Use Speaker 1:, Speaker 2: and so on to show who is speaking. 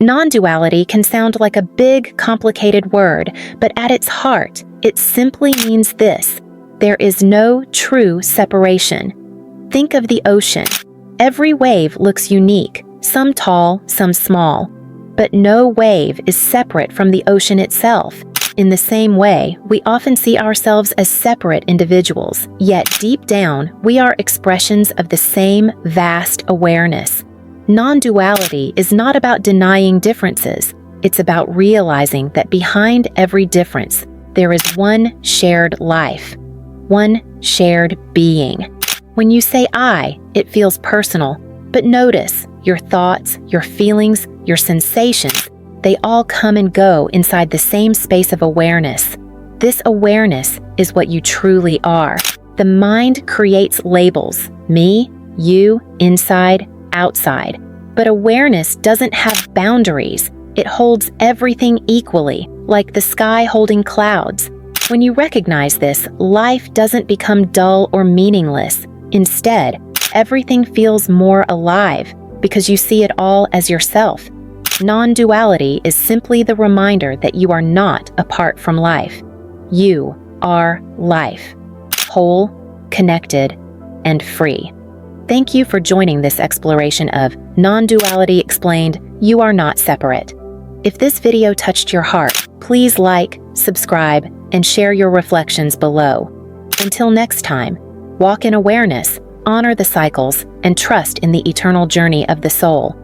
Speaker 1: Non-duality can sound like a big, complicated word, but at its heart, it simply means this: there is no true separation. Think of the ocean. Every wave looks unique, some tall, some small. But no wave is separate from the ocean itself. In the same way, we often see ourselves as separate individuals, yet deep down, we are expressions of the same vast awareness. Non-duality is not about denying differences. It's about realizing that behind every difference, there is one shared life, one shared being. When you say I, it feels personal, but notice your thoughts, your feelings, your sensations, they all come and go inside the same space of awareness. This awareness is what you truly are. The mind creates labels: me, you, inside, outside. But awareness doesn't have boundaries. It holds everything equally, like the sky holding clouds. When you recognize this, life doesn't become dull or meaningless. Instead, everything feels more alive because you see it all as yourself. Non-duality is simply the reminder that you are not apart from life. You are life, whole, connected, and free. Thank you for joining this exploration of Non-Duality Explained. You are not separate. If this video touched your heart, please like, subscribe, and share your reflections below. Until next time, walk in awareness, honor the cycles, and trust in the eternal journey of the soul.